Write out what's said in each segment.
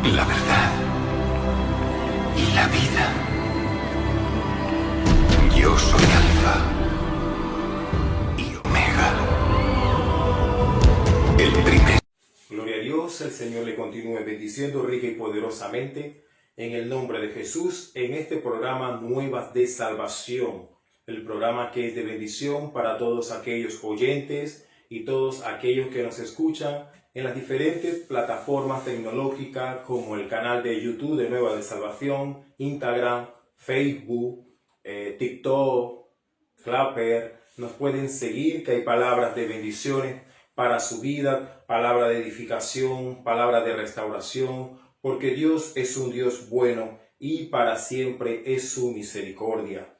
la verdad y la vida. Yo soy Alfa y Omega, el primer. Gloria a Dios, el Señor le continúe bendiciendo rica y poderosamente en el nombre de Jesús en este programa Nuevas de Salvación, el programa que es de bendición para todos aquellos oyentes y todos aquellos que nos escuchan en las diferentes plataformas tecnológicas como el canal de YouTube de Nuevas de Salvación, Instagram, Facebook, TikTok, Clapper. Nos pueden seguir, que hay palabras de bendiciones para su vida, palabra de edificación, palabra de restauración, porque Dios es un Dios bueno y para siempre es su misericordia.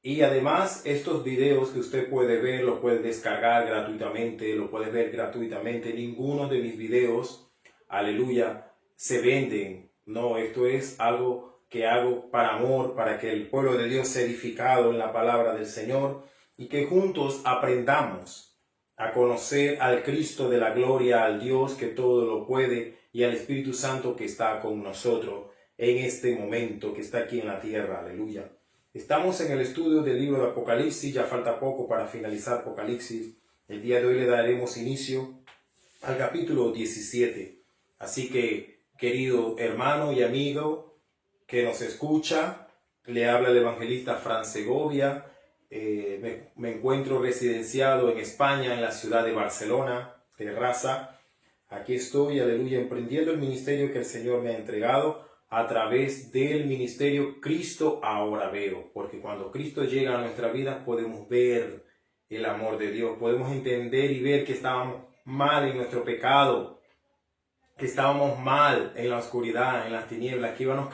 Y además estos videos que usted puede ver, lo puede descargar gratuitamente, lo puede ver gratuitamente. Ninguno de mis videos, aleluya, se venden. No, esto es algo que hago para amor, para que el pueblo de Dios sea edificado en la palabra del Señor y que juntos aprendamos a conocer al Cristo de la gloria, al Dios que todo lo puede y al Espíritu Santo que está con nosotros en este momento, que está aquí en la tierra, aleluya. Estamos en el estudio del libro de Apocalipsis, ya falta poco para finalizar Apocalipsis. El día de hoy le daremos inicio al capítulo 17. Así que, querido hermano y amigo que nos escucha, le habla el evangelista Fran Segovia. Me encuentro residenciado en España, en la ciudad de Barcelona, Terrassa. Aquí estoy, aleluya, emprendiendo el ministerio que el Señor me ha entregado a través del ministerio Cristo Ahora Veo, porque cuando Cristo llega a nuestra vida podemos ver el amor de Dios, podemos entender y ver que estábamos mal en nuestro pecado, que estábamos mal en la oscuridad, en las tinieblas, que íbamos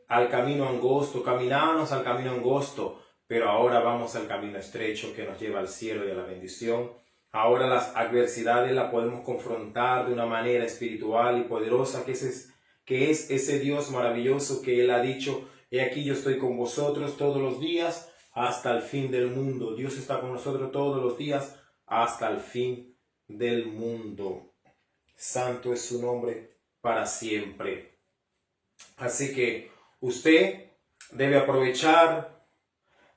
al camino angosto, caminábamos al camino angosto, pero ahora vamos al camino estrecho que nos lleva al cielo y a la bendición. Ahora las adversidades las podemos confrontar de una manera espiritual y poderosa, que es ese Dios maravilloso que Él ha dicho: he aquí yo estoy con vosotros todos los días hasta el fin del mundo. Dios está con nosotros todos los días hasta el fin del mundo. Santo es su nombre para siempre. Así que usted debe aprovechar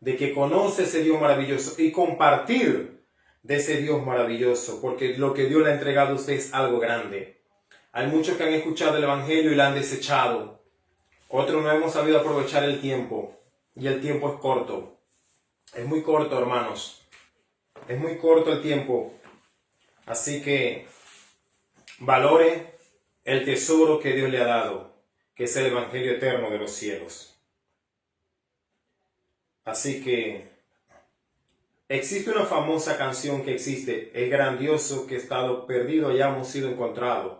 de que conoce ese Dios maravilloso y compartir de ese Dios maravilloso, porque lo que Dios le ha entregado a usted es algo grande. Hay muchos que han escuchado el Evangelio y lo han desechado. Otros no hemos sabido aprovechar el tiempo. Y el tiempo es corto. Es muy corto, hermanos. Es muy corto el tiempo. Así que valore el tesoro que Dios le ha dado, que es el Evangelio eterno de los cielos. Así que existe una famosa canción que existe: es grandioso que he estado perdido y hemos sido encontrados.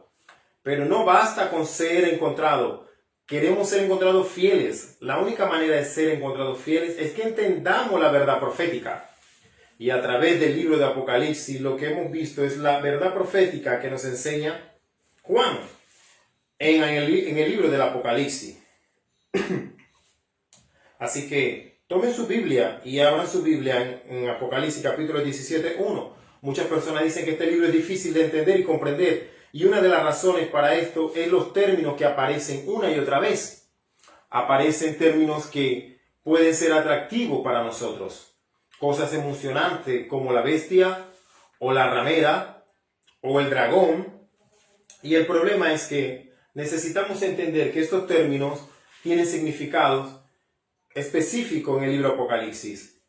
Pero no basta con ser encontrado. Queremos ser encontrados fieles. La única manera de ser encontrados fieles es que entendamos la verdad profética. Y a través del libro de Apocalipsis lo que hemos visto es la verdad profética que nos enseña Juan en el libro del Apocalipsis. Así que tomen su Biblia y abran su Biblia en Apocalipsis capítulo 17, 1. Muchas personas dicen que este libro es difícil de entender y comprender. Y una de las razones para esto es los términos que aparecen una y otra vez. Aparecen términos que pueden ser atractivos para nosotros. Cosas emocionantes como la bestia o la ramera o el dragón. Y el problema es que necesitamos entender que estos términos tienen significados específicos en el libro Apocalipsis.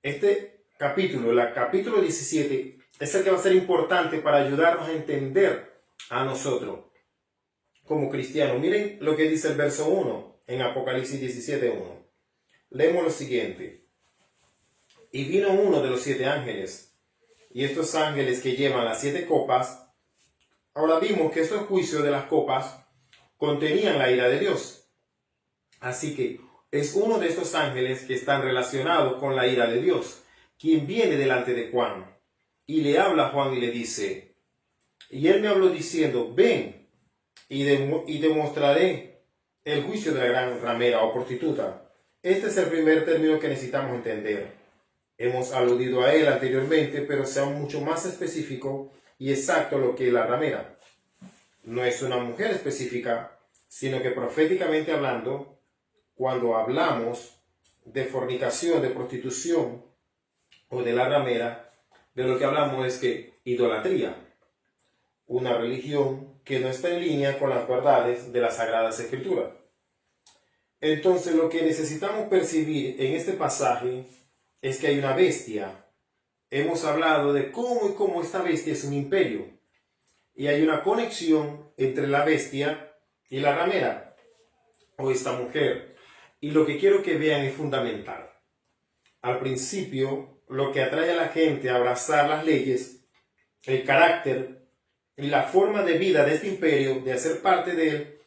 Este capítulo, el capítulo 17, es el que va a ser importante para ayudarnos a entender a nosotros como cristianos. Miren lo que dice el verso 1 en Apocalipsis 17, 1. Leemos lo siguiente: y vino uno de los 7 ángeles, y estos ángeles que llevan las 7 copas. Ahora vimos que estos juicios de las copas contenían la ira de Dios. Así que es uno de estos ángeles que están relacionados con la ira de Dios, quien viene delante de Juan. Y le habla a Juan y le dice: y él me habló diciendo: ven y demostraré el juicio de la gran ramera o prostituta. Este es el primer término que necesitamos entender. Hemos aludido a él anteriormente, pero sea mucho más específico y exacto lo que es la ramera. no es una mujer específica, sino que proféticamente hablando, cuando hablamos de fornicación, de prostitución o de la ramera, de lo que hablamos es que idolatría, una religión que no está en línea con las verdades de las Sagradas Escrituras. Entonces lo que necesitamos percibir en este pasaje es que hay una bestia. Hemos hablado de cómo esta bestia es un imperio. Y hay una conexión entre la bestia y la ramera, o esta mujer. Y lo que quiero que vean es fundamental. Al principio, lo que atrae a la gente a abrazar las leyes, el carácter y la forma de vida de este imperio, de hacer parte de él,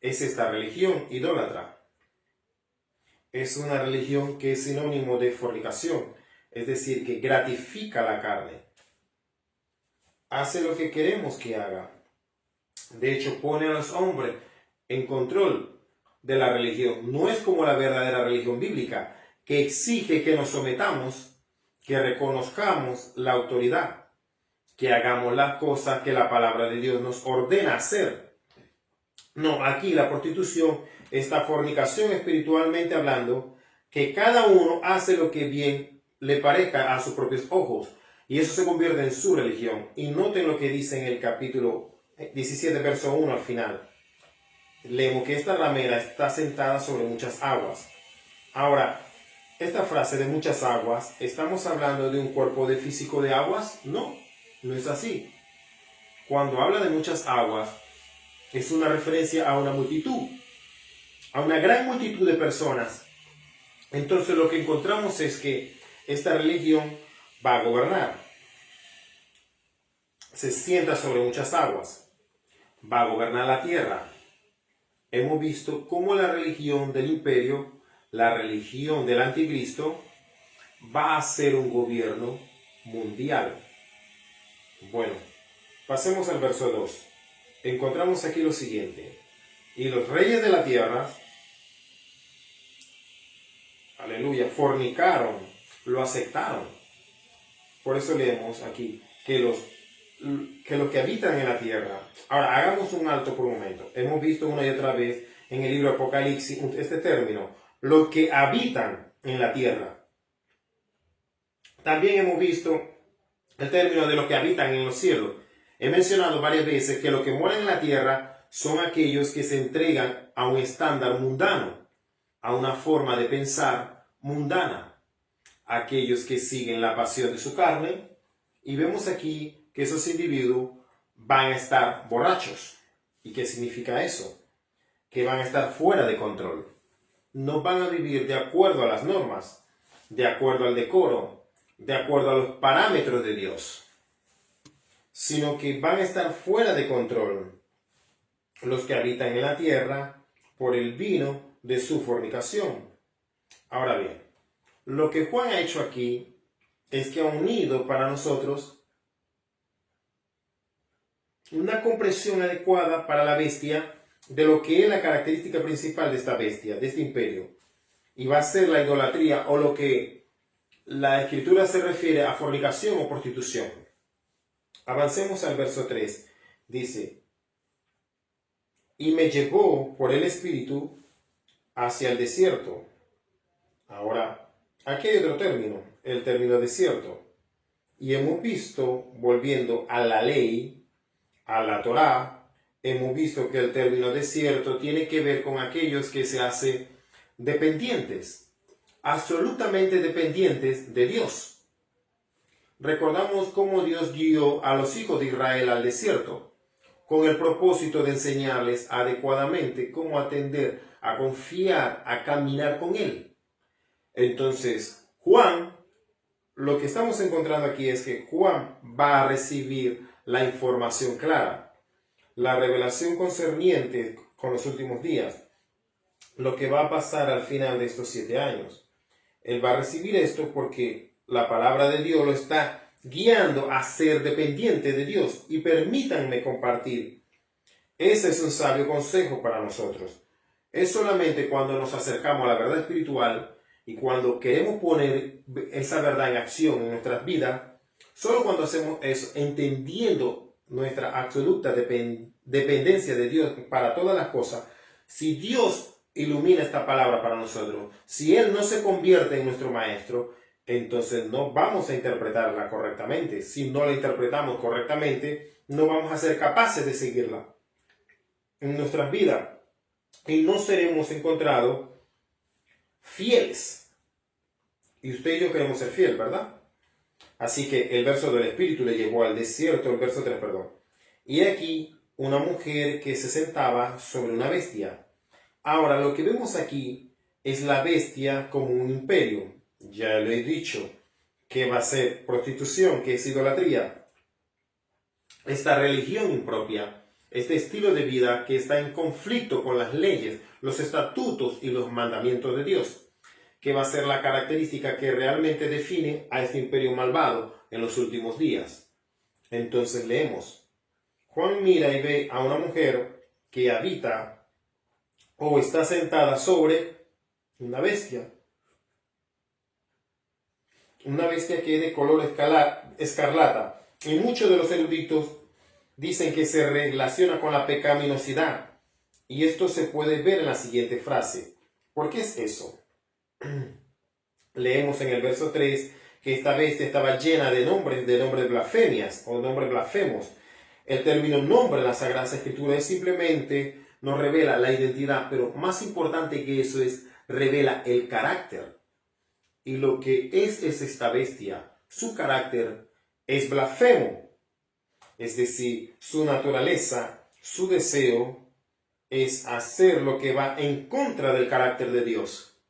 es esta religión idólatra. Es una religión que es sinónimo de fornicación, es decir, que gratifica la carne. Hace lo que queremos que haga. De hecho, pone a los hombres en control de la religión. No es como la verdadera religión bíblica, que exige que nos sometamos, que reconozcamos la autoridad, que hagamos las cosas que la palabra de Dios nos ordena hacer. No, aquí la prostitución, esta fornicación espiritualmente hablando, que cada uno hace lo que bien le parezca a sus propios ojos. Y eso se convierte en su religión. Y noten lo que dice en el capítulo 17, verso 1 al final. Leemos que esta ramera está sentada sobre muchas aguas. Ahora, esta frase de muchas aguas, ¿estamos hablando de un cuerpo de físico de aguas? No, no es así. Cuando habla de muchas aguas, es una referencia a una multitud, a una gran multitud de personas. Entonces lo que encontramos es que esta religión va a gobernar. Se sienta sobre muchas aguas. Va a gobernar la tierra. Hemos visto cómo la religión del imperio, la religión del anticristo, va a ser un gobierno mundial. Bueno, pasemos al verso 2. Encontramos aquí lo siguiente. Y los reyes de la tierra, aleluya, fornicaron, lo aceptaron. Por eso leemos aquí que los que habitan en la tierra. Ahora, hagamos un alto por un momento. Hemos visto una y otra vez en el libro de Apocalipsis este término, los que habitan en la tierra. También hemos visto el término de los que habitan en los cielos. He mencionado varias veces que los que moran en la tierra son aquellos que se entregan a un estándar mundano, a una forma de pensar mundana, aquellos que siguen la pasión de su carne, y vemos aquí que esos individuos van a estar borrachos. ¿Y qué significa eso? Que van a estar fuera de control. No van a vivir de acuerdo a las normas, de acuerdo al decoro, de acuerdo a los parámetros de Dios, sino que van a estar fuera de control los que habitan en la tierra por el vino de su fornicación. Ahora bien, lo que Juan ha hecho aquí es que ha unido para nosotros una comprensión adecuada para la bestia de lo que es la característica principal de esta bestia, de este imperio. Y va a ser la idolatría o lo que la escritura se refiere a fornicación o prostitución. Avancemos al verso 3. Dice, y me llevó por el Espíritu hacia el desierto. Ahora, aquí hay otro término, el término desierto. Y hemos visto, volviendo a la ley, a la Torá, hemos visto que el término desierto tiene que ver con aquellos que se hacen dependientes, absolutamente dependientes de Dios. Recordamos cómo Dios guió a los hijos de Israel al desierto, con el propósito de enseñarles adecuadamente cómo atender, a confiar, a caminar con Él. Entonces, Juan, lo que estamos encontrando aquí es que Juan va a recibir la información clara, la revelación concerniente con los últimos días, lo que va a pasar al final de estos 7 años. Él va a recibir esto porque la palabra de Dios lo está guiando a ser dependiente de Dios. Y permítanme compartir. Ese es un sabio consejo para nosotros. Es solamente cuando nos acercamos a la verdad espiritual y cuando queremos poner esa verdad en acción en nuestras vidas, solo cuando hacemos eso, entendiendo nuestra absoluta dependencia de Dios para todas las cosas, si Dios ilumina esta palabra para nosotros, si Él no se convierte en nuestro maestro, entonces no vamos a interpretarla correctamente. Si no la interpretamos correctamente, no vamos a ser capaces de seguirla en nuestras vidas y no seremos encontrados fieles. Y usted y yo queremos ser fieles, ¿verdad? Así que el verso del Espíritu le llevó al desierto, el verso 3, perdón. Y aquí una mujer que se sentaba sobre una bestia. Ahora, lo que vemos aquí es la bestia como un imperio. Ya lo he dicho, que va a ser prostitución, que es idolatría. Esta religión impropia, este estilo de vida que está en conflicto con las leyes, los estatutos y los mandamientos de Dios, que va a ser la característica que realmente define a este imperio malvado en los últimos días. Entonces leemos. Juan mira y ve a una mujer que habita o está sentada sobre una bestia. Una bestia que es de color escarlata. Y muchos de los eruditos dicen que se relaciona con la pecaminosidad. Y esto se puede ver en la siguiente frase. ¿Por qué es eso? Leemos en el verso 3 que esta bestia estaba llena de nombres blasfemias o nombres blasfemos. El término nombre en la Sagrada Escritura simplemente nos revela la identidad, pero más importante que eso es, revela el carácter. Y lo que es esta bestia, su carácter es blasfemo. Es decir, su naturaleza, su deseo es hacer lo que va en contra del carácter de Dios.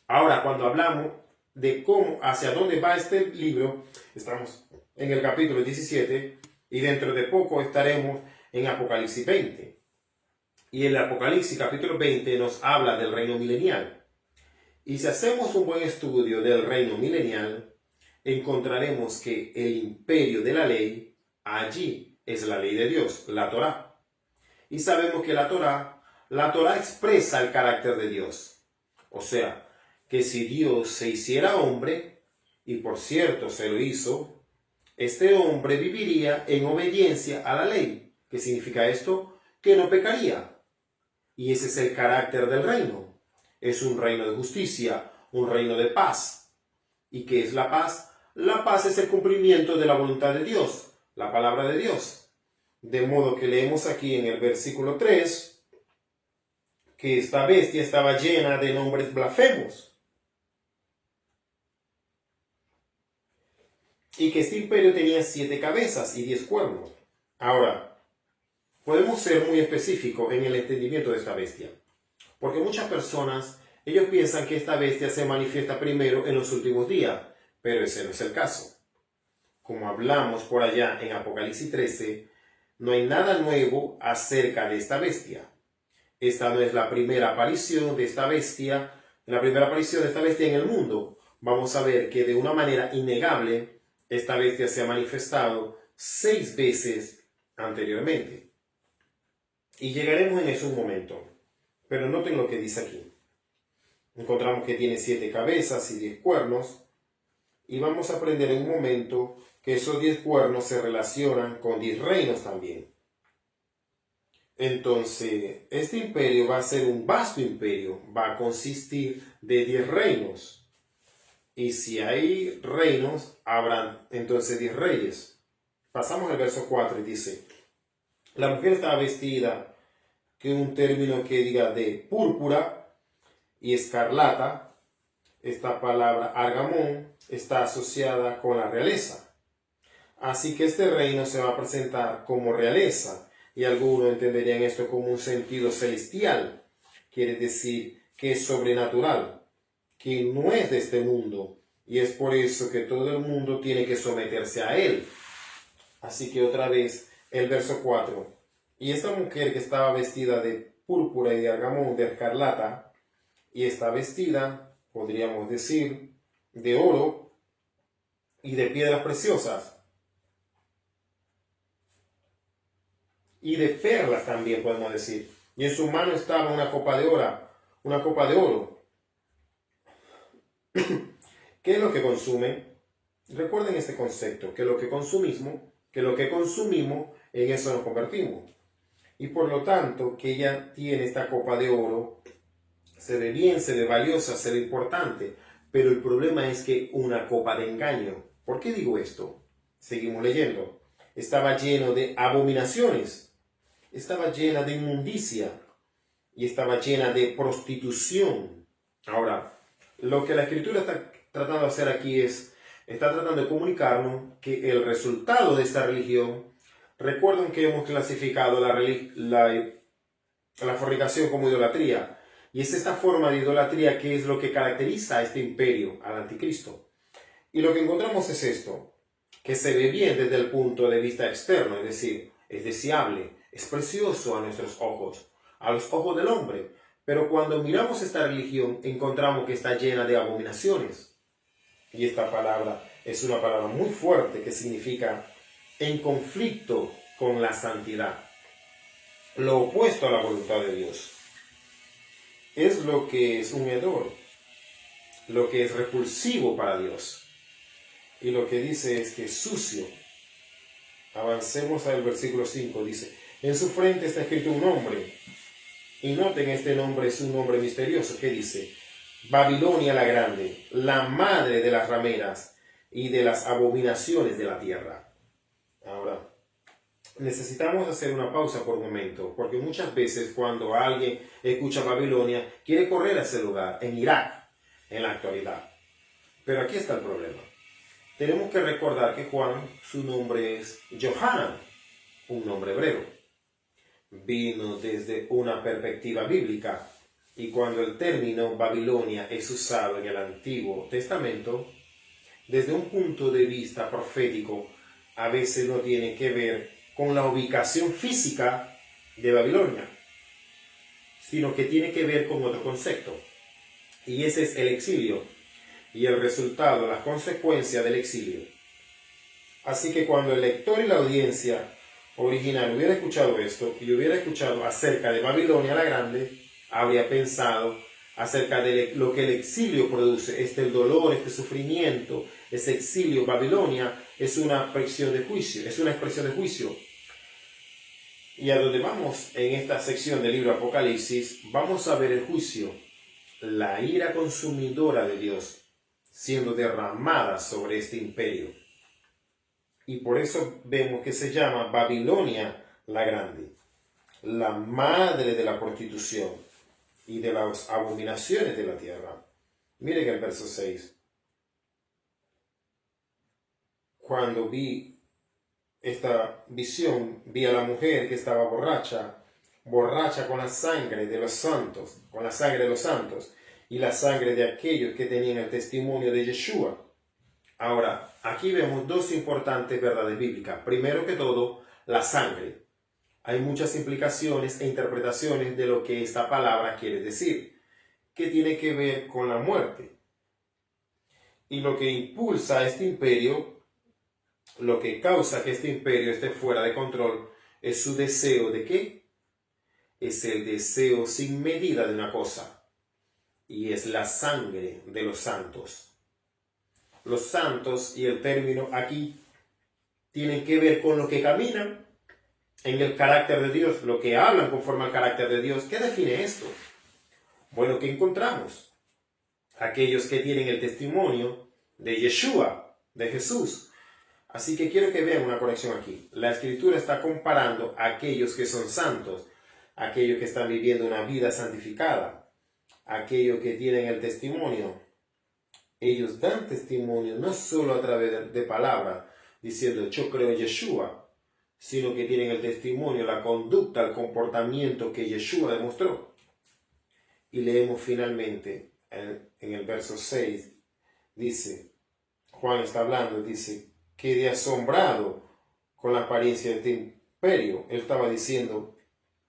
Ahora, cuando hablamos de cómo, hacia dónde va este libro, estamos en el capítulo 17 y dentro de poco estaremos en Apocalipsis 20. Y el Apocalipsis capítulo 20 nos habla del reino milenial. Y si hacemos un buen estudio del reino milenial, encontraremos que el imperio de la ley, allí es la ley de Dios, la Torá. Y sabemos que la Torá expresa el carácter de Dios. O sea, que si Dios se hiciera hombre, y por cierto se lo hizo, este hombre viviría en obediencia a la ley. ¿Qué significa esto? Que no pecaría. Y ese es el carácter del reino. Es un reino de justicia, un reino de paz. ¿Y qué es la paz? La paz es el cumplimiento de la voluntad de Dios, la palabra de Dios. De modo que leemos aquí en el versículo 3 que esta bestia estaba llena de nombres blasfemos. Y que este imperio tenía 7 cabezas y 10 cuernos. Ahora, podemos ser muy específicos en el entendimiento de esta bestia. Porque muchas personas, ellos piensan que esta bestia se manifiesta primero en los últimos días, pero ese no es el caso. Como hablamos por allá en Apocalipsis 13, no hay nada nuevo acerca de esta bestia. Esta no es la primera aparición de esta bestia, en el mundo. Vamos a ver que de una manera innegable, esta bestia se ha manifestado 6 veces anteriormente. Y llegaremos en eso un momento. Pero noten lo que dice aquí. Encontramos que tiene 7 cabezas y 10 cuernos. Y vamos a aprender en un momento que esos 10 cuernos se relacionan con 10 reinos también. Entonces, este imperio va a ser un vasto imperio. Va a consistir de 10 reinos. Y si hay reinos, habrán entonces 10 reyes. Pasamos al verso 4 y dice, la mujer estaba vestida, que es un término que diga de púrpura y escarlata. Esta palabra argamón está asociada con la realeza. Así que este reino se va a presentar como realeza. Y algunos entenderían esto como un sentido celestial. Quiere decir que es sobrenatural, que no es de este mundo. Y es por eso que todo el mundo tiene que someterse a él. Así que otra vez, el verso 4. Y esta mujer que estaba vestida de púrpura y de argamón, de escarlata, y está vestida, podríamos decir, de oro y de piedras preciosas. Y de perlas también podemos decir. Y en su mano estaba una copa de oro. ¿Qué es lo que consumen? Recuerden este concepto, que lo que consumimos que lo que consumimos, en eso nos convertimos. Y por lo tanto, que ella tiene esta copa de oro, se ve bien, se ve valiosa, se ve importante, pero el problema es que una copa de engaño. ¿Por qué digo esto? Seguimos leyendo. Estaba lleno de abominaciones, estaba llena de inmundicia y estaba llena de prostitución. Ahora, lo que la Escritura está tratando de hacer aquí está tratando de comunicarnos que el resultado de esta religión, recuerden que hemos clasificado la fornicación como idolatría, y es esta forma de idolatría que es lo que caracteriza a este imperio, al anticristo. Y lo que encontramos es esto, que se ve bien desde el punto de vista externo, es decir, es deseable, es precioso a nuestros ojos, a los ojos del hombre, pero cuando miramos esta religión encontramos que está llena de abominaciones. Y esta palabra es una palabra muy fuerte que significa en conflicto con la santidad, lo opuesto a la voluntad de Dios. Es lo que es un hedor, lo que es repulsivo para Dios. Y lo que dice es que es sucio. Avancemos al versículo 5, dice, en su frente está escrito un nombre. Y noten, este nombre es un nombre misterioso. ¿Qué dice? Babilonia la Grande, la madre de las rameras y de las abominaciones de la tierra. Ahora, necesitamos hacer una pausa por un momento, porque muchas veces cuando alguien escucha Babilonia, quiere correr a ese lugar, en Irak, en la actualidad. Pero aquí está el problema. Tenemos que recordar que Juan, su nombre es Johanan, un nombre hebreo. Vino desde una perspectiva bíblica, y cuando el término Babilonia es usado en el Antiguo Testamento, desde un punto de vista profético, a veces no tiene que ver con la ubicación física de Babilonia, sino que tiene que ver con otro concepto. Y ese es el exilio y el resultado, las consecuencias del exilio. Así que cuando el lector y la audiencia original hubiera escuchado esto y hubiera escuchado acerca de Babilonia la Grande, habría pensado acerca de lo que el exilio produce, el dolor, este sufrimiento, ese exilio. Babilonia es una expresión de juicio, Y a donde vamos en esta sección del libro Apocalipsis, vamos a ver el juicio, la ira consumidora de Dios siendo derramada sobre este imperio. Y por eso vemos que se llama Babilonia la Grande, la madre de la prostitución y de las abominaciones de la tierra. Miren el verso 6. Cuando vi esta visión, vi a la mujer que estaba borracha con la sangre de los santos, y la sangre de aquellos que tenían el testimonio de Yeshua. Ahora, aquí vemos dos importantes verdades bíblicas. Primero que todo, la sangre. Hay muchas implicaciones e interpretaciones de lo que esta palabra quiere decir, que tiene que ver con la muerte. Y lo que impulsa a este imperio, lo que causa que este imperio esté fuera de control, es su deseo ¿de qué? Es el deseo sin medida de una cosa, y es la sangre de los santos. Los santos, y el término aquí, tienen que ver con lo que caminan en el carácter de Dios, lo que hablan conforme al carácter de Dios. ¿Qué define esto? Bueno, ¿qué encontramos? Aquellos que tienen el testimonio de Yeshua, de Jesús. Así que quiero que vean una conexión aquí. La Escritura está comparando a aquellos que son santos, aquellos que están viviendo una vida santificada, aquellos que tienen el testimonio. Ellos dan testimonio no solo a través de palabras, diciendo yo creo en Yeshua, sino que tienen el testimonio, la conducta, el comportamiento que Yeshua demostró. Y leemos finalmente en el verso 6, dice, Juan está hablando, dice, quedé asombrado con la apariencia de este imperio. Él estaba diciendo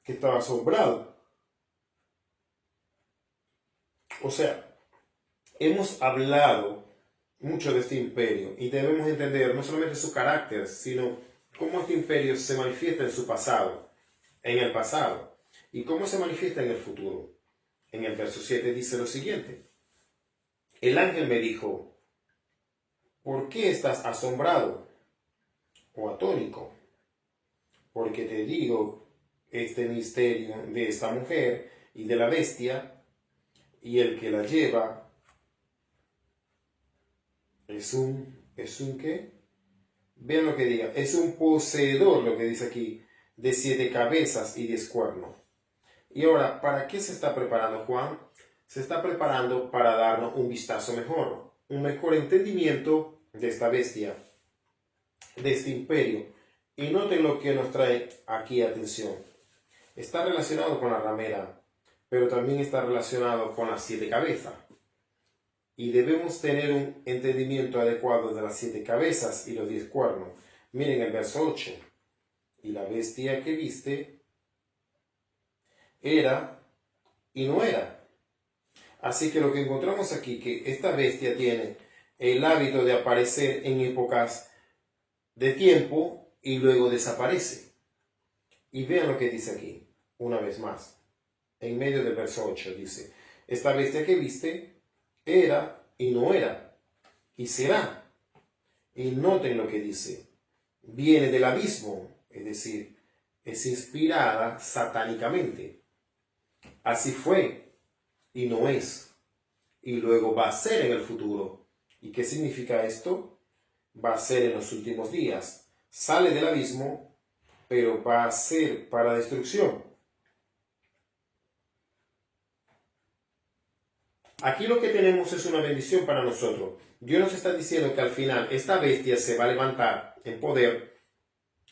que estaba asombrado. O sea, hemos hablado mucho de este imperio y debemos entender no solamente su carácter, sino cómo este imperio se manifiesta en su pasado, en el pasado, y cómo se manifiesta en el futuro. En el verso 7 dice lo siguiente: el ángel me dijo, ¿por qué estás asombrado? o atónico, porque te digo este misterio de esta mujer y de la bestia, y el que la lleva es un ¿qué? Vean lo que diga, es un poseedor, lo que dice aquí, de 7 cabezas y 10 cuernos. Y ahora, ¿para qué se está preparando Juan? Se está preparando para darnos un vistazo mejor, un mejor entendimiento de esta bestia, de este imperio. Y noten lo que nos trae aquí atención. Está relacionado con la ramera, pero también está relacionado con las 7 cabezas. Y debemos tener un entendimiento adecuado de las 7 cabezas y los 10 cuernos. Miren el verso 8. Y la bestia que viste era y no era. Así que lo que encontramos aquí, que esta bestia tiene el hábito de aparecer en épocas de tiempo y luego desaparece. Y vean lo que dice aquí, una vez más. En medio del verso 8 dice, esta bestia que viste era y no era, y será. Y noten lo que dice, viene del abismo, es decir, es inspirada satánicamente. Así fue y no es, y luego va a ser en el futuro. ¿Y qué significa esto? Va a ser en los últimos días. Sale del abismo, pero va a ser para destrucción. Aquí lo que tenemos es una bendición para nosotros. Dios nos está diciendo que al final esta bestia se va a levantar en poder.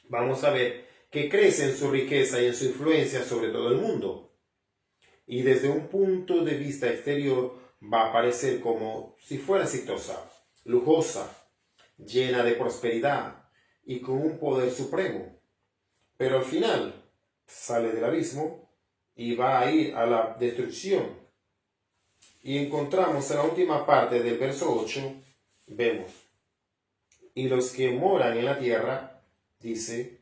Vamos a ver que crece en su riqueza y en su influencia sobre todo el mundo. Y desde un punto de vista exterior va a aparecer como si fuera exitosa, lujosa, llena de prosperidad y con un poder supremo. Pero al final sale del abismo y va a ir a la destrucción. Y encontramos en la última parte del verso 8, vemos, y los que moran en la tierra, dice,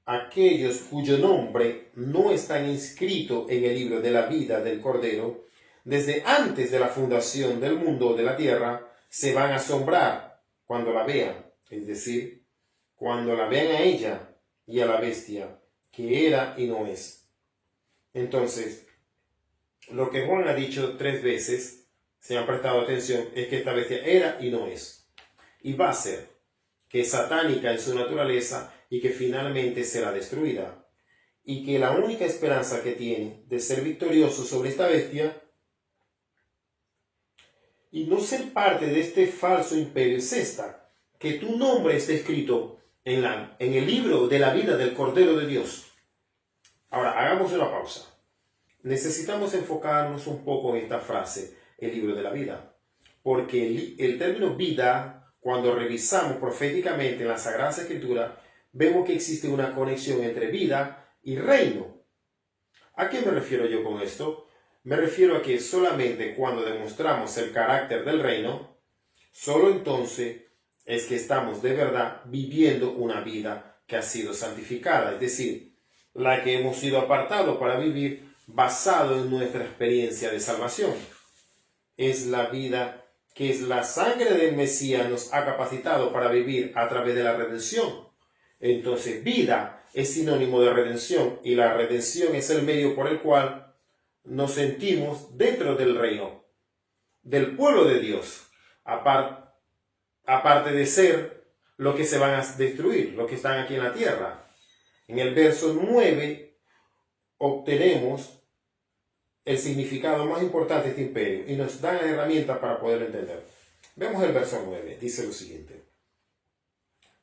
aquellos cuyo nombre no están inscrito en el libro de la vida del Cordero, desde antes de la fundación del mundo de la tierra, se van a asombrar cuando la vean, es decir, cuando la vean a ella y a la bestia, que era y no es. Entonces, lo que Juan ha dicho 3 veces, si han prestado atención, es que esta bestia era y no es. Y va a ser, que es satánica en su naturaleza y que finalmente será destruida. Y que la única esperanza que tiene de ser victorioso sobre esta bestia y no ser parte de este falso imperio es esta, que tu nombre esté escrito en el libro de la vida del Cordero de Dios. Ahora, hagamos una pausa. Necesitamos enfocarnos un poco en esta frase, el libro de la vida, porque el término vida, cuando revisamos proféticamente en la Sagrada Escritura, vemos que existe una conexión entre vida y reino. ¿A qué me refiero yo con esto? Me refiero a que solamente cuando demostramos el carácter del reino, solo entonces es que estamos de verdad viviendo una vida que ha sido santificada, es decir, la que hemos sido apartados para vivir basado en nuestra experiencia de salvación. Es la vida que es la sangre del Mesías nos ha capacitado para vivir a través de la redención. Entonces, vida es sinónimo de redención y la redención es el medio por el cual nos sentimos dentro del reino, del pueblo de Dios, aparte de ser lo que se van a destruir, los que están aquí en la tierra. En el verso 9 obtenemos el significado más importante de este imperio y nos dan las herramientas para poderlo entender. Vemos el verso 9, dice lo siguiente.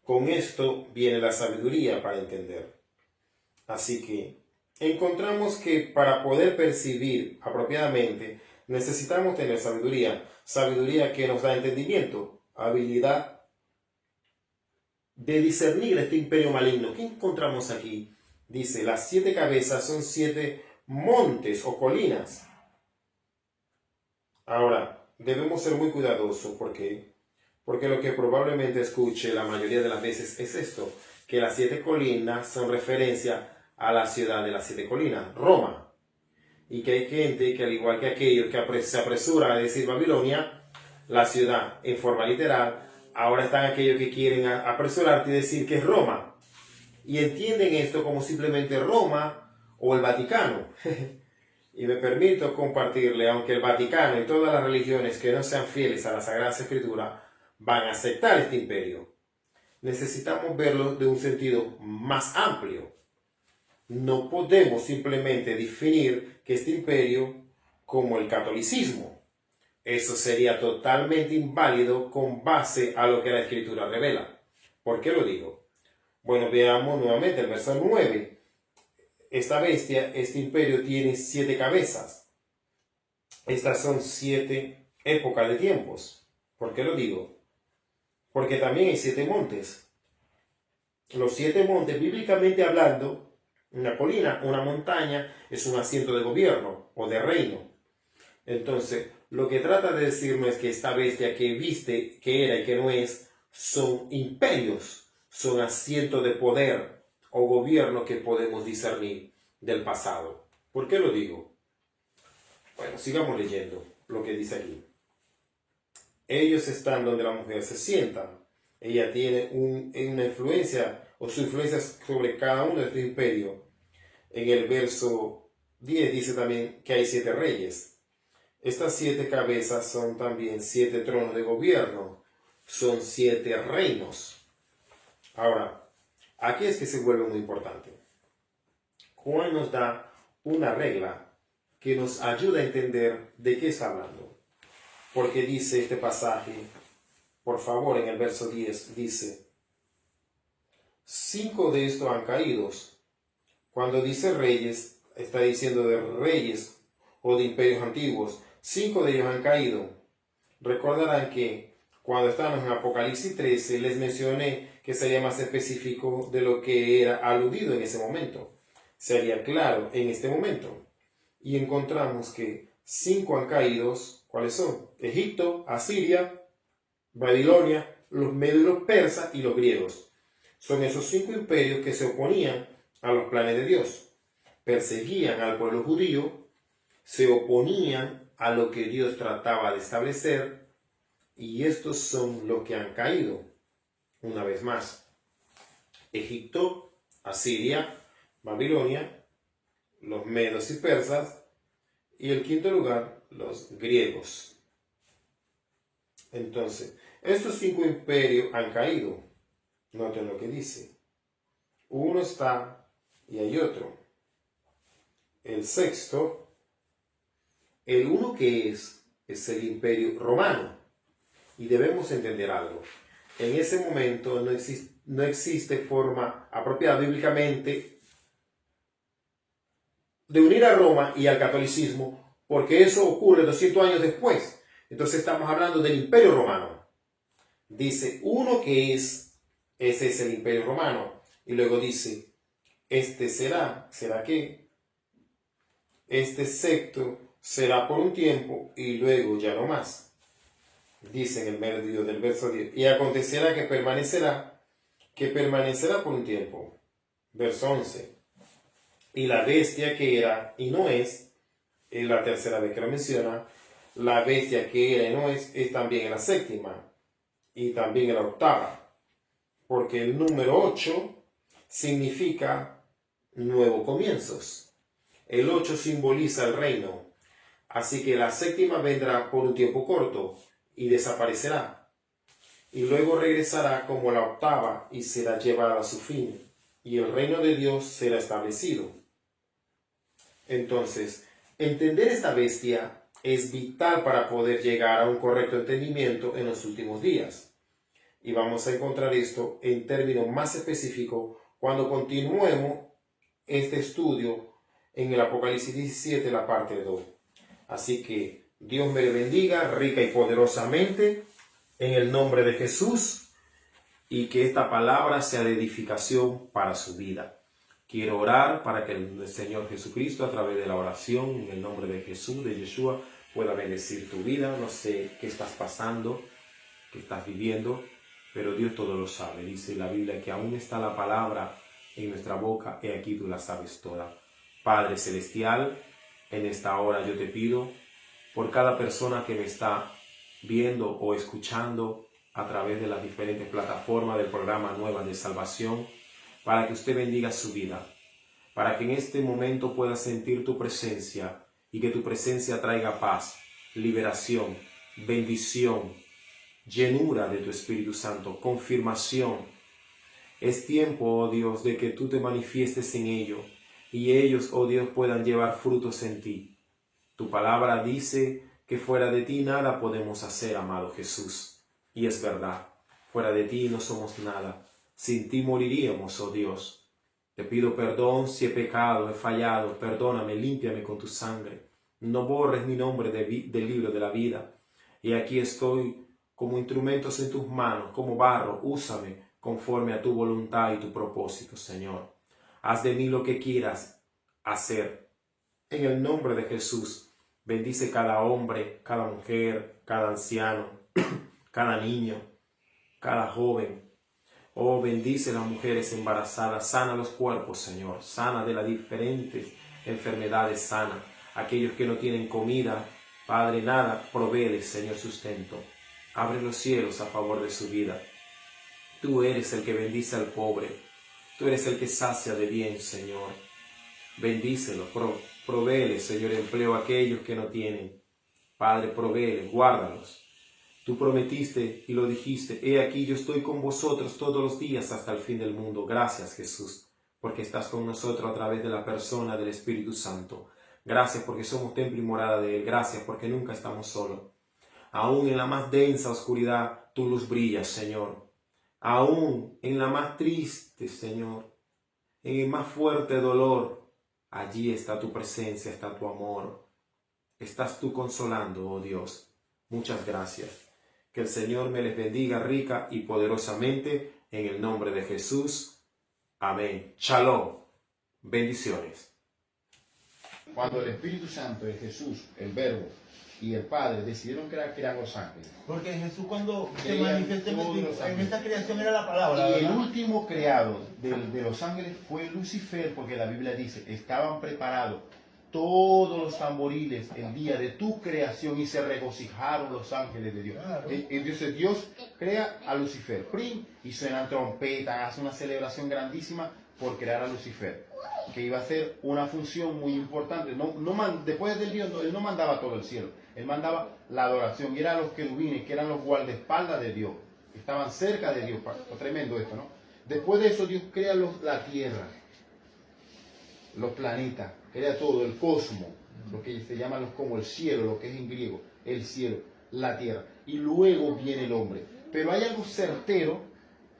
Con esto viene la sabiduría para entender. Así que encontramos que para poder percibir apropiadamente necesitamos tener sabiduría. Sabiduría que nos da entendimiento, habilidad de discernir este imperio maligno. ¿Qué encontramos aquí? Dice, las 7 cabezas son 7 montes o colinas. Ahora, debemos ser muy cuidadosos porque lo que probablemente escuche la mayoría de las veces es esto, que las 7 colinas son referencia a la ciudad de las 7 colinas, Roma. Y que hay gente que al igual que aquellos que se apresura a decir Babilonia, la ciudad en forma literal, ahora están aquellos que quieren apresurarte y decir que es Roma. Y entienden esto como simplemente Roma o el Vaticano. Y me permito compartirle, aunque el Vaticano y todas las religiones que no sean fieles a la Sagrada Escritura van a aceptar este imperio, necesitamos verlo de un sentido más amplio. No podemos simplemente definir que este imperio como el catolicismo. Eso sería totalmente inválido con base a lo que la Escritura revela. ¿Por qué lo digo? Bueno, veamos nuevamente el verso 9. Esta bestia, este imperio tiene 7 cabezas. Estas son 7 épocas de tiempos. ¿Por qué lo digo? Porque también hay 7 montes. Los 7 montes, bíblicamente hablando, una colina, una montaña, es un asiento de gobierno o de reino. Entonces, lo que trata de decirnos es que esta bestia que viste, que era y que no es, son imperios, son asientos de poder o gobierno que podemos discernir del pasado. ¿Por qué lo digo? Bueno, sigamos leyendo lo que dice aquí. Ellos están donde la mujer se sienta. Ella tiene una influencia, o su influencia sobre cada uno de estos imperios. En el verso 10 dice también que hay 7 reyes. Estas 7 cabezas son también 7 tronos de gobierno. Son 7 reinos. Ahora, aquí es que se vuelve muy importante. Juan nos da una regla que nos ayuda a entender de qué está hablando. Porque dice este pasaje, por favor, en el verso 10, dice, 5 de estos han caído. Cuando dice reyes, está diciendo de reyes o de imperios antiguos. 5 de ellos han caído. Recordarán que cuando estábamos en Apocalipsis 13, les mencioné que sería más específico de lo que era aludido en ese momento. Sería claro en este momento. Y encontramos que 5 han caído. ¿Cuáles son? Egipto, Asiria, Babilonia, los medios y los persas y los griegos. Son esos 5 imperios que se oponían a los planes de Dios. Perseguían al pueblo judío, se oponían a lo que Dios trataba de establecer, y estos son los que han caído. Una vez más, Egipto, Asiria, Babilonia, los medos y persas, y el quinto lugar, los griegos. Entonces, estos 5 imperios han caído. Noten lo que dice. Uno está y hay otro. El sexto, el uno que es el imperio romano. Y debemos entender algo. En ese momento no existe forma apropiada bíblicamente de unir a Roma y al catolicismo, porque eso ocurre 200 años después. Entonces estamos hablando del imperio romano. Dice uno que ese es el imperio romano. Y luego dice, este ¿será qué? Este sexto será por un tiempo y luego ya no más. Dice en el medio del verso 10, y acontecerá que permanecerá por un tiempo. Verso 11, y la bestia que era y no es la tercera vez que lo menciona, la bestia que era y no es también en la séptima, y también en la octava, porque el número 8 significa nuevos comienzos. El 8 simboliza el reino, así que la séptima vendrá por un tiempo corto, y desaparecerá, y luego regresará como la octava y será llevada a su fin, y el reino de Dios será establecido. Entonces, entender esta bestia es vital para poder llegar a un correcto entendimiento en los últimos días. Y vamos a encontrar esto en términos más específicos cuando continuemos este estudio en el Apocalipsis 17, la parte 2. Así que Dios me bendiga rica y poderosamente en el nombre de Jesús, y que esta palabra sea de edificación para su vida. Quiero orar para que el Señor Jesucristo, a través de la oración en el nombre de Jesús, de Yeshua, pueda bendecir tu vida. No sé qué estás pasando, qué estás viviendo, pero Dios todo lo sabe. Dice la Biblia que aún está la palabra en nuestra boca, y aquí tú la sabes toda. Padre Celestial, en esta hora yo te pido por cada persona que me está viendo o escuchando a través de las diferentes plataformas del programa Nuevas de Salvación, para que usted bendiga su vida, para que en este momento pueda sentir tu presencia y que tu presencia traiga paz, liberación, bendición, llenura de tu Espíritu Santo, confirmación. Es tiempo, oh Dios, de que tú te manifiestes en ellos y ellos, oh Dios, puedan llevar frutos en ti. Tu palabra dice que fuera de ti nada podemos hacer, amado Jesús. Y es verdad, fuera de ti no somos nada. Sin ti moriríamos, oh Dios. Te pido perdón si he pecado, he fallado. Perdóname, límpiame con tu sangre. No borres mi nombre del libro de la vida. Y aquí estoy como instrumentos en tus manos, como barro. Úsame conforme a tu voluntad y tu propósito, Señor. Haz de mí lo que quieras hacer. En el nombre de Jesús, bendice cada hombre, cada mujer, cada anciano, cada niño, cada joven. Oh, bendice a las mujeres embarazadas, sana los cuerpos, Señor, sana de las diferentes enfermedades, sana aquellos que no tienen comida, Padre, nada, provéeles, Señor, sustento. Abre los cielos a favor de su vida. Tú eres el que bendice al pobre, tú eres el que sacia de bien, Señor. Bendícelos, provéeles, Señor, empleo a aquellos que no tienen. Padre, provéeles, guárdalos. Tú prometiste y lo dijiste, he aquí yo estoy con vosotros todos los días hasta el fin del mundo. Gracias, Jesús, porque estás con nosotros a través de la persona del Espíritu Santo. Gracias porque somos templo y morada de Él. Gracias porque nunca estamos solos. Aún en la más densa oscuridad, tu luz brilla, Señor. Aún en la más triste, Señor, en el más fuerte dolor, allí está tu presencia, está tu amor. Estás tú consolando, oh Dios. Muchas gracias. Que el Señor me les bendiga rica y poderosamente en el nombre de Jesús. Amén. Shalom. Bendiciones. Cuando el Espíritu Santo, el Jesús, el Verbo y el Padre decidieron crear los ángeles. Porque Jesús cuando se Creían manifestó todos los en ángeles. esta creación era la palabra. Y el ¿verdad? último creado de los ángeles fue Lucifer, porque la Biblia dice, estaban preparados todos los tamboriles el día de tu creación y se regocijaron los ángeles de Dios. Claro. Entonces Dios crea a Lucifer, y suenan trompetas, hace una celebración grandísima por crear a Lucifer, que iba a hacer una función muy importante. Después del Dios, Él no mandaba todo el cielo, Él mandaba la adoración, y eran los querubines, que eran los guardaespaldas de Dios, estaban cerca de Dios. Tremendo esto, ¿no? Después de eso Dios crea la tierra, los planetas, crea todo, el cosmos, lo que se llaman como el cielo, lo que es en griego, el cielo, la tierra, y luego viene el hombre. Pero hay algo certero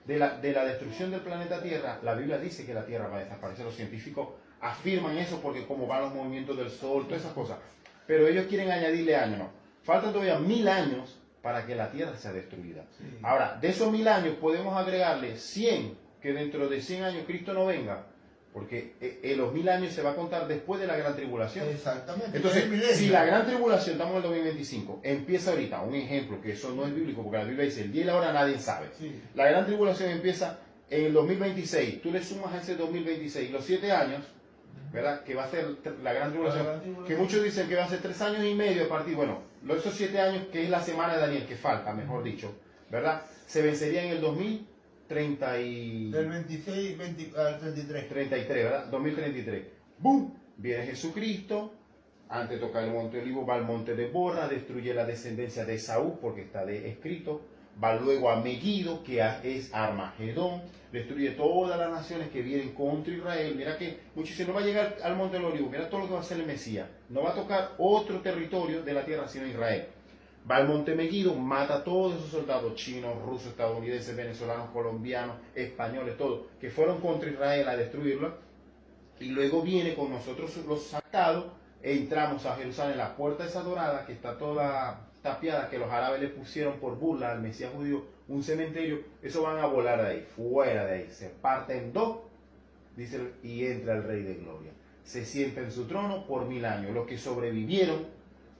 de la destrucción del planeta Tierra. La Biblia dice que la Tierra va a desaparecer, los científicos afirman eso porque como van los movimientos del Sol, todas esas cosas, pero ellos quieren añadirle años, no, faltan todavía 1000 años para que la Tierra sea destruida. Sí. Ahora, de esos 1000 años podemos agregarle 100, que dentro de 100 años Cristo no venga, porque los 1000 años se va a contar después de la gran tribulación. Exactamente. Entonces, Es el milenio. si la gran tribulación, estamos en el 2025, empieza ahorita, un ejemplo, que eso no es bíblico, porque la Biblia dice, el día y la hora nadie sabe. Sí. La gran tribulación empieza en el 2026, tú le sumas a ese 2026 los 7 años, ¿verdad? Que va a ser la gran tribulación, que muchos dicen que va a ser 3 años y medio a partir, bueno, esos 7 años, que es la semana de Daniel, que falta, mejor dicho, ¿verdad? Se vencería en el 2030 Del 26 al 33. 33, ¿verdad? 2033. ¡Bum! Viene Jesucristo, antes de tocar el monte Olivo, va al monte de Borra, destruye la descendencia de Esaú, porque está escrito, va luego a Megiddo, que es Armagedón, destruye todas las naciones que vienen contra Israel. Mira que muchos dicen, no va a llegar al monte del Olivo, mira todo lo que va a hacer el Mesías, no va a tocar otro territorio de la tierra sino Israel. Va al monte Megiddo, mata a todos esos soldados chinos, rusos, estadounidenses, venezolanos, colombianos, españoles, todos, que fueron contra Israel a destruirlo. Y luego viene con nosotros los sacados, e entramos a Jerusalén, la puerta esa dorada, que está toda tapiada, que los árabes le pusieron por burla al Mesías judío, un cementerio. Eso van a volar de ahí, fuera de ahí, se parte en dos, dice, y entra el Rey de Gloria. Se sienta en su trono por 1000 años. Los que sobrevivieron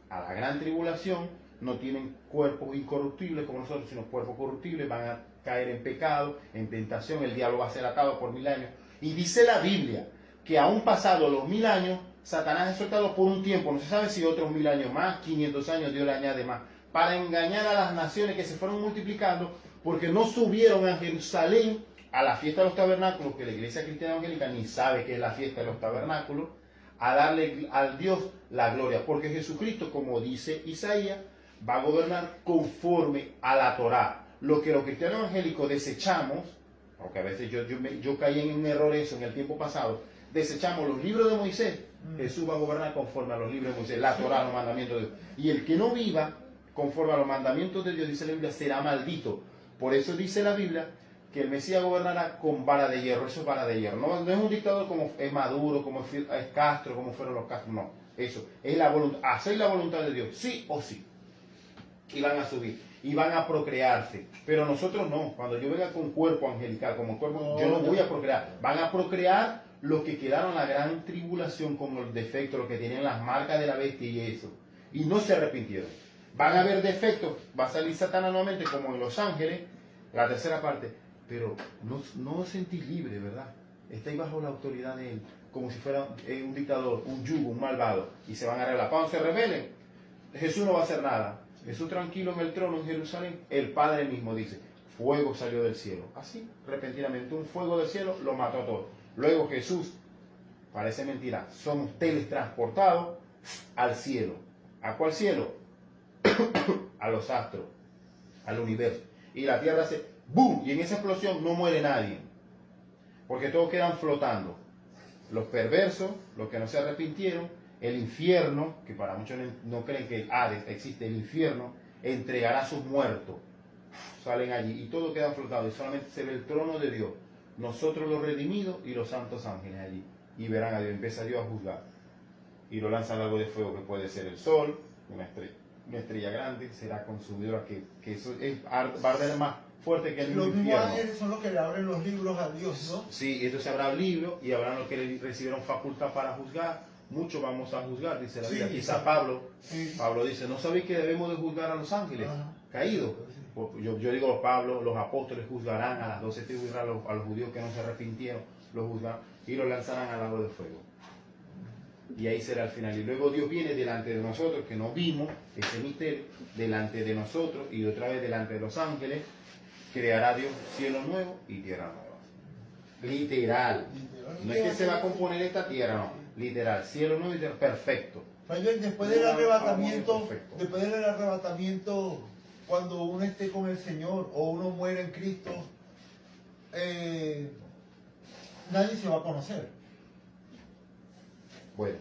a la gran tribulación no tienen cuerpos incorruptibles como nosotros, sino cuerpos corruptibles, van a caer en pecado, en tentación, el diablo va a ser atado por 1000 años. Y dice la Biblia que aún pasados los 1000 años, Satanás es soltado por un tiempo, no se sabe si otros 1000 años más, 500 años, Dios le añade más, para engañar a las naciones que se fueron multiplicando, porque no subieron a Jerusalén a la fiesta de los tabernáculos, que la iglesia cristiana evangélica ni sabe que es la fiesta de los tabernáculos, a darle al Dios la gloria, porque Jesucristo, como dice Isaías, va a gobernar conforme a la Torá. Lo que los cristianos evangélicos desechamos, aunque a veces yo caí en un error eso en el tiempo pasado, desechamos los libros de Moisés. Jesús va a gobernar conforme a los libros de Moisés, la Torá, los mandamientos de Dios. Y el que no viva conforme a los mandamientos de Dios, dice la Biblia, será maldito. Por eso dice la Biblia que el Mesías gobernará con vara de hierro. Eso es vara de hierro. No es un dictador como es Maduro, como es Castro, como fueron los Castro. No, eso es la voluntad, hacer la voluntad de Dios, sí o sí. Y van a subir, y van a procrearse. Pero nosotros no. Cuando yo venga con cuerpo angelical, como cuerpo, yo no voy a procrear. Van a procrear los que quedaron en la gran tribulación, como los defectos, los que tienen las marcas de la bestia y eso. Y no se arrepintieron. Van a haber defectos, va a salir Satanás nuevamente, como en Los Ángeles, la tercera parte. Pero no os sentís libre, ¿verdad? Estáis bajo la autoridad de él, como si fuera un dictador, un yugo, un malvado. Y se van a rebelar. Cuando se rebelen, Jesús no va a hacer nada. Jesús tranquilo en el trono en Jerusalén, el Padre mismo dice, fuego salió del cielo. Así, repentinamente, un fuego del cielo lo mató a todos. Luego Jesús, parece mentira, somos teletransportados al cielo. ¿A cuál cielo? A los astros, al universo. Y la tierra hace ¡boom! Y en esa explosión no muere nadie, porque todos quedan flotando. Los perversos, los que no se arrepintieron, el infierno, que para muchos no creen que Hades existe, el infierno entregará a sus muertos. Salen allí y todos quedan flotando y solamente se ve el trono de Dios, nosotros los redimidos y los santos ángeles allí. Y verán a Dios, empieza Dios a juzgar. Y lo lanzan algo de fuego que puede ser el sol, una estrella grande, será consumidora, que eso va a arder más fuerte que el Los mismos infierno. ángeles son los que le abren los libros a Dios, ¿no? Sí, entonces habrá libros y habrá los que recibieron facultad para juzgar. Muchos vamos a juzgar, dice la Biblia. Sí, Quizá sí. Pablo dice, ¿no sabéis que debemos de juzgar a los ángeles caídos? Sí. Yo digo, Pablo, los apóstoles juzgarán a las 12 tribus de Israel, a los judíos que no se arrepintieron, los juzgarán y los lanzarán al lago de fuego. Y ahí será el final. Y luego Dios viene delante de nosotros, que no vimos ese misterio, delante de nosotros y otra vez delante de los ángeles, creará Dios cielo nuevo y tierra nueva. Literal. No es que se va a componer esta tierra, no. Literal, cielo nuevo y tierra perfecto. Después del arrebatamiento, cuando uno esté con el Señor o uno muere en Cristo, nadie se va a conocer. Bueno,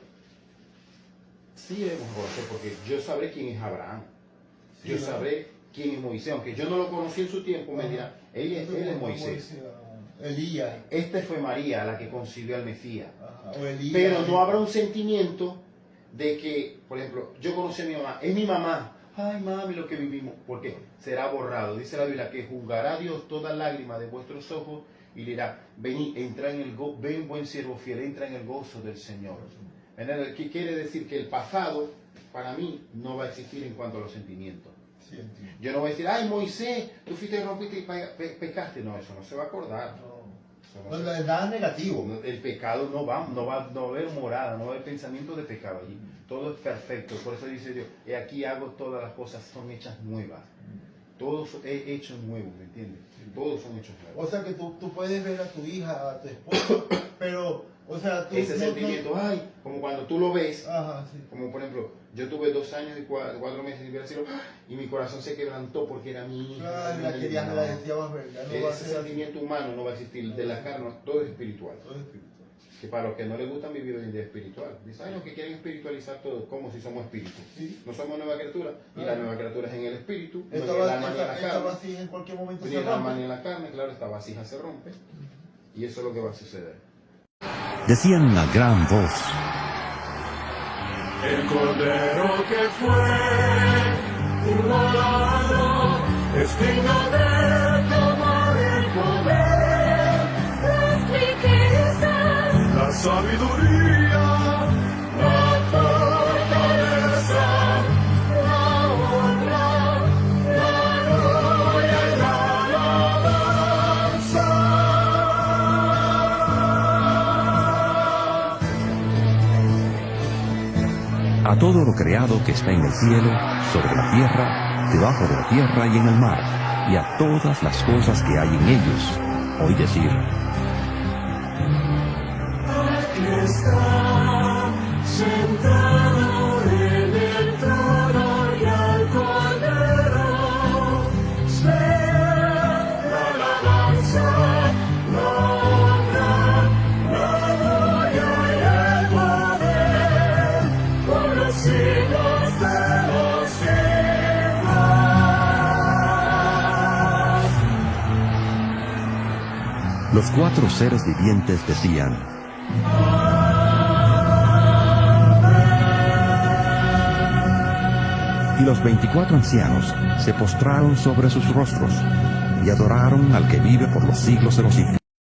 sí debemos conocer, porque yo sabré quién es Abraham, Sí, yo ¿no? sabré quién es Moisés, aunque yo no lo conocí en su tiempo, me dirán, él es Moisés. Elías. Esta fue María, la que concibió al Mesías. O Elías. Pero no habrá un sentimiento de que, por ejemplo, yo conocí a mi mamá, es mi mamá, ay mami, lo que vivimos, porque será borrado. Dice la Biblia que juzgará a Dios toda lágrima de vuestros ojos y le dirá, vení, entra en el gozo, ven buen siervo fiel, entra en el gozo del Señor. ¿Qué quiere decir? Que el pasado para mí no va a existir en cuanto a los sentimientos. Sí, entiendo. Yo no voy a decir, ay Moisés, tú fuiste y rompiste y pecaste. No, eso no se va a acordar. No, nada negativo. El pecado no va a haber morada, no va a haber pensamiento de pecado allí. Todo es perfecto. Por eso dice Dios, y aquí hago todas las cosas, son hechas nuevas. Todos he hecho nuevos, ¿me entiendes? Todos son hechos nuevos. O sea que tú puedes ver a tu hija, a tu esposo, pero, o sea, tú... Ese sentimiento, ay, como cuando tú lo ves, Ajá, sí. como por ejemplo, yo tuve 2 años y 4 meses sin ver al cielo, y mi corazón se quebrantó porque era mi hija. Claro, la querías, la deseabas ver. Ya no va a Ese ser así. sentimiento humano no va a existir, de la carne, todo es espiritual. Todo es espiritual. Que para los que no les gustan vivir hoy en día espiritual, dicen, ay, los que quieren espiritualizar todo, como si somos espíritus. Sí. No somos nueva criatura, y la Claro. nueva criatura es en el espíritu, no en Esta el alma ni en la vasija carne. en cualquier momento Ni se el alma rompe. ni en la carne, claro, esta vasija se rompe, y eso es lo que va a suceder. Decían a gran voz: El cordero que fue inmolado es digno de tomar el poder, Las riquezas, la sabiduría, la fortaleza, la honra, la gloria y la alabanza. a todo lo creado que está en el cielo, sobre la tierra, debajo de la tierra y en el mar, y a todas las cosas que hay en ellos. Oí decir: Aquí está, sentado en el trono y al Cordero, sea la alabanza, la honra, la gloria y el poder, por los siglos de los siglos. Los 4 seres vivientes decían: y los 24 ancianos se postraron sobre sus rostros y adoraron al que vive por los siglos de los siglos.